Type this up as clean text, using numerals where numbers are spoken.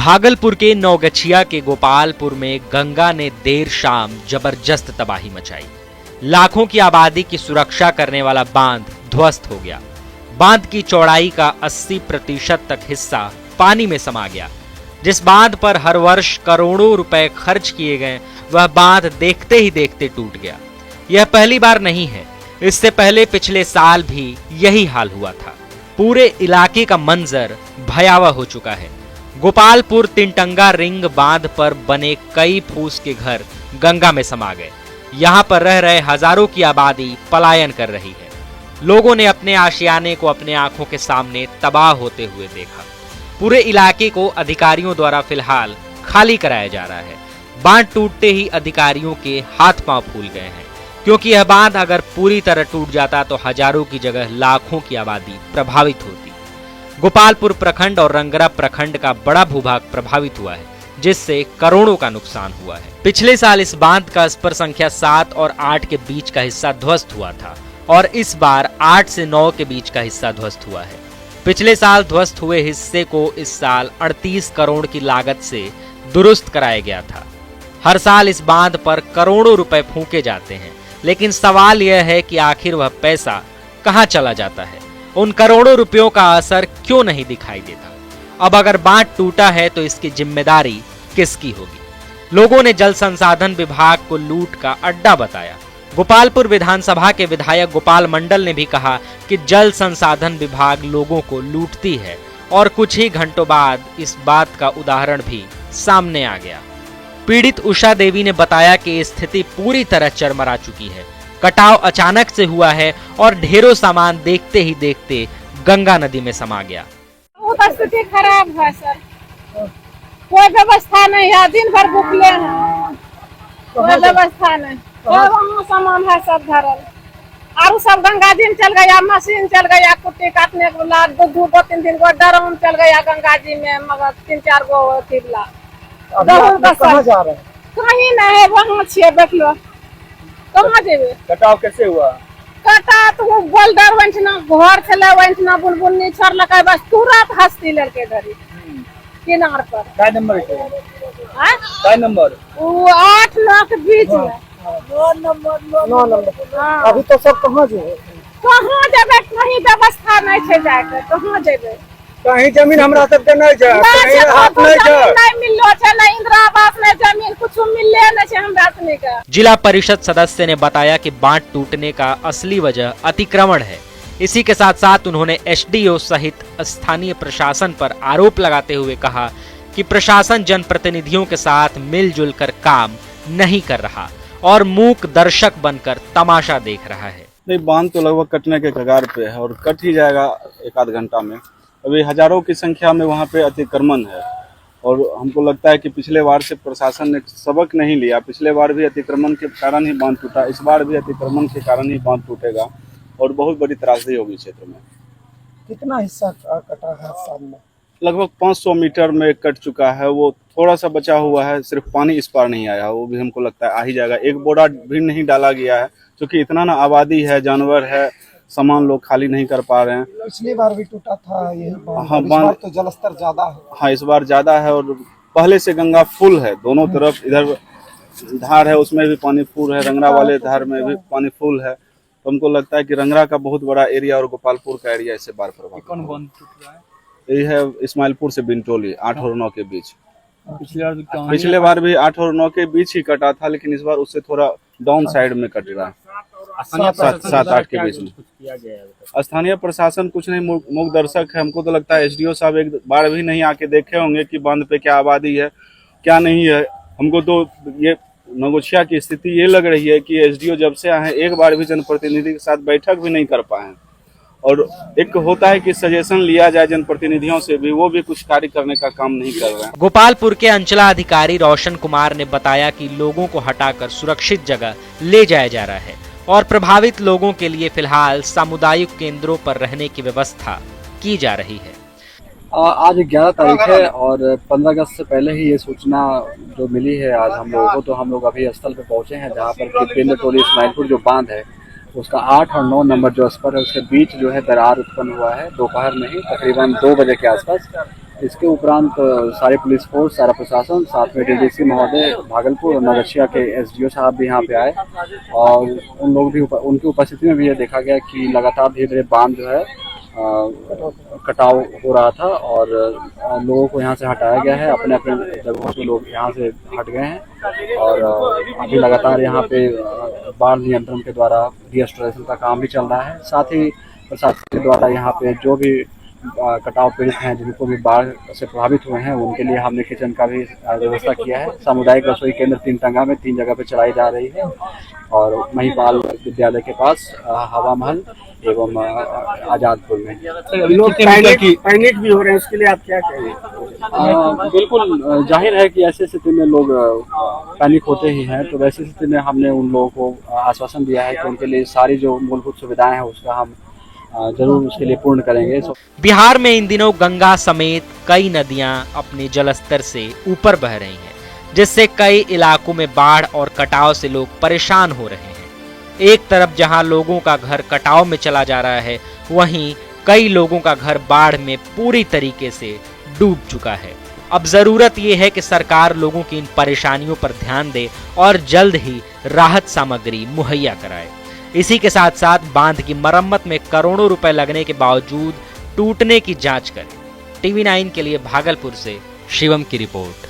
भागलपुर के नौगछिया के गोपालपुर में गंगा ने देर शाम जबरदस्त तबाही मचाई। लाखों की आबादी की सुरक्षा करने वाला बांध ध्वस्त हो गया। बांध की चौड़ाई का 80% तक हिस्सा पानी में समा गया। जिस बांध पर हर वर्ष करोड़ों रुपए खर्च किए गए, वह बांध देखते ही देखते टूट गया। यह पहली बार नहीं है, इससे पहले पिछले साल भी यही हाल हुआ था। पूरे इलाके का मंजर भयावह हो चुका है। गोपालपुर तिनटंगा रिंग बांध पर बने कई फूस के घर गंगा में समा गए। यहाँ पर रह रहे हजारों की आबादी पलायन कर रही है। लोगों ने अपने आशियाने को अपने आंखों के सामने तबाह होते हुए देखा। पूरे इलाके को अधिकारियों द्वारा फिलहाल खाली कराया जा रहा है। बांध टूटते ही अधिकारियों के हाथ पांव फूल गए हैं, क्योंकि यह बांध अगर पूरी तरह टूट जाता तो हजारों की जगह लाखों की आबादी प्रभावित होती। गोपालपुर प्रखंड और रंगरा प्रखंड का बड़ा भूभाग प्रभावित हुआ है, जिससे करोड़ों का नुकसान हुआ है। पिछले साल इस बांध का स्पर संख्या 7 और 8 के बीच का हिस्सा ध्वस्त हुआ था और इस बार 8 से 9 के बीच का हिस्सा ध्वस्त हुआ है। पिछले साल ध्वस्त हुए हिस्से को इस साल 38 करोड़ की लागत से दुरुस्त कराया गया था। हर साल इस बांध पर करोड़ों रुपए फूंके जाते हैं, लेकिन सवाल यह है कि आखिर वह पैसा कहां चला जाता है। उन करोड़ों रुपयों का असर क्यों नहीं दिखाई देता। अब अगर बांध टूटा है तो इसकी जिम्मेदारी किसकी होगी। लोगों ने जल संसाधन विभाग को लूट का अड्डा बताया। गोपालपुर विधानसभा के विधायक गोपाल मंडल ने भी कहा कि जल संसाधन विभाग लोगों को लूटती है और कुछ ही घंटों बाद इस बात का उदाहरण भी सामने आ गया। पीड़ित उषा देवी ने बताया कि स्थिति पूरी तरह चरमरा चुकी है। कटाव अचानक से हुआ है और ढेरों सामान देखते ही देखते गंगा नदी में समा गया। बहुत स्थिति खराब है सर, कोई व्यवस्था नहीं है, दिन भर भूखले हैं, कोई व्यवस्था नहीं। वहाँ सामान है सब धरल, और सब गंगा जी में चल गया, मशीन चल गया, कुट्टी काटने वाला, 2-3 दिन को ड्रम चल गया गंगा जी में, मगर 3-4 गो तिबला। कहाँ जा रहे हैं? कहीं नहीं है, वहाँ छे बैठ लो, कहाँ जेबे। कटाव कैसे हुआ? कटा तो बोल्डर वंचना घर चले वंचना बुलबुल छोड़ लगा, बस तुरंत हस्ती लड़के धरी किनार पर। काय नंबर है? हाँ? काय नंबर? वो 8-9 के बीच में। 9 नंबर। हाँ। अभी तो सब कहाँ जो है? कहाँ जेबे, कहीं व्यवस्था नहीं छे जाके, कहाँ जेबे। कहीं जमीन हमरा सबके नहीं जा, कहीं हाथ नहीं जा। नहीं मिललो छे, नहीं इंदिरा आवास नहीं जमीन, कुछ मिलले नहीं छे हमरा सनी का। जिला परिषद सदस्य ने बताया कि बांध टूटने का असली वजह अतिक्रमण है। इसी के साथ साथ उन्होंने एसडीओ सहित स्थानीय प्रशासन पर आरोप लगाते हुए कहा कि प्रशासन जनप्रतिनिधियों के साथ मिलजुल कर काम नहीं कर रहा और मूक दर्शक बनकर तमाशा देख रहा है। नहीं, बांध तो लगभग कटने के कगार पे है और कट ही जाएगा 1-8 घंटा में। अभी हजारों की संख्या में वहाँ पे अतिक्रमण है और हमको लगता है कि पिछले बार से प्रशासन ने सबक नहीं लिया। पिछले बार भी अतिक्रमण के कारण ही बांध टूटा, इस बार भी अतिक्रमण के कारण ही बांध टूटेगा और बहुत बड़ी त्रासदी होगी क्षेत्र में। कितना हिस्सा कटा है सामने? लगभग 500 मीटर में कट चुका है, वो थोड़ा सा बचा हुआ है, सिर्फ पानी इस पार नहीं आया, वो भी हमको लगता है आ ही जाएगा। एक बोरा भी नहीं डाला गया है, क्योंकि इतना ना आबादी है, जानवर है, सामान लोग खाली नहीं कर पा रहे हैं। पिछली बार भी टूटा था यही बांध। हाँ, इस बार तो जलस्तर ज्यादा है। हाँ, इस बार ज्यादा है और पहले से गंगा फुल है, दोनों तरफ। इधर धार है उसमें भी पानी फुल है, रंगरा वाले धार में भी पानी फुल है। तो हमको लगता है कि रंगरा का बहुत बड़ा एरिया और गोपालपुर का एरिया इससे बाढ़ प्रभावित। कौन बांध टूट रहा है? यही है इस्माइलपुर से बिंटोली, 8 और 9 के बीच। पिछले बार भी 8 और 9 के बीच ही कटा था, लेकिन इस बार उससे थोड़ा डाउन साइड में कट रहा है, 7-8 के बीच में। स्थानीय प्रशासन कुछ नहीं, मूक दर्शक है। हमको तो लगता है एसडीओ साहब एक बार भी नहीं आके देखे होंगे कि बांध पे क्या आबादी है क्या नहीं है। हमको तो ये नौगछिया की स्थिति ये लग रही है कि एसडीओ जब से आए हैं एक बार भी जनप्रतिनिधि के साथ बैठक भी नहीं कर पाए हैं। और एक होता है कि सजेशन लिया जाए जनप्रतिनिधियों से भी, वो भी कुछ कार्य करने का काम नहीं कर रहे हैं। गोपालपुर के अंचलाधिकारी रोशन कुमार ने बताया कि लोगों को हटाकर सुरक्षित जगह ले जाया जा रहा है और प्रभावित लोगों के लिए फिलहाल सामुदायिक केंद्रों पर रहने की व्यवस्था की जा रही है। आज 11 तारीख है और 15 अगस्त से पहले ही ये सूचना जो मिली है आज हम लोगों को, तो हम लोग अभी स्थल पे पहुंचे हैं जहां पर पिंड टोली इस्माइलपुर जो बांध है उसका 8 और 9 नंबर जो स्पर है उसके बीच जो है दरार उत्पन्न हुआ है दोपहर में ही तकरीबन 2 बजे के आसपास। इसके उपरांत सारे पुलिस फोर्स, सारा प्रशासन, साथ में डीडीसी महोदय भागलपुर और नवगछिया के एसडीओ साहब भी यहाँ पे आए और उन लोग भी उनकी उपस्थिति में भी ये देखा गया कि लगातार धीरे धीरे बांध जो है कटाव हो रहा था और लोगों को यहाँ से हटाया गया है। अपने अपने जगहों से लोग यहाँ से हट गए हैं और अभी लगातार यहाँ पे बाढ़ नियंत्रण के द्वारा रीस्टोरेशन का काम भी चल रहा है। साथ ही प्रशासन के द्वारा यहाँ पे जो भी कटाव पीड़ित हैं, जिनको भी बाढ़ से प्रभावित हुए हैं, उनके लिए हमने किचन का भी व्यवस्था किया है। सामुदायिक रसोई केंद्र 3 टंगा में 3 जगह पे चलाई जा रही है और महिपाल विद्यालय के पास, हवा महल एवं आजादपुर में। लोग पैनिक भी हो रहे हैं, उसके लिए आप क्या कहेंगे? बिल्कुल जाहिर है कि ऐसी स्थिति में लोग पैनिक होते ही हैं, तो वैसी स्थिति में हमने उन लोगों को आश्वासन दिया है कि उनके लिए सारी जो मूलभूत सुविधाएं हैं उसका हम जरूर उसके लिए पूर्ण करेंगे। बिहार में इन दिनों गंगा समेत कई नदियां अपने जलस्तर से ऊपर बह रही हैं, जिससे कई इलाकों में बाढ़ और कटाव से लोग परेशान हो रहे हैं। एक तरफ जहां लोगों का घर कटाव में चला जा रहा है, वहीं कई लोगों का घर बाढ़ में पूरी तरीके से डूब चुका है। अब जरूरत यह है कि सरकार लोगों की इन परेशानियों पर ध्यान दे और जल्द ही राहत सामग्री मुहैया कराए। इसी के साथ साथ बांध की मरम्मत में करोड़ों रुपए लगने के बावजूद टूटने की जांच करें। TV9 के लिए भागलपुर से शिवम की रिपोर्ट।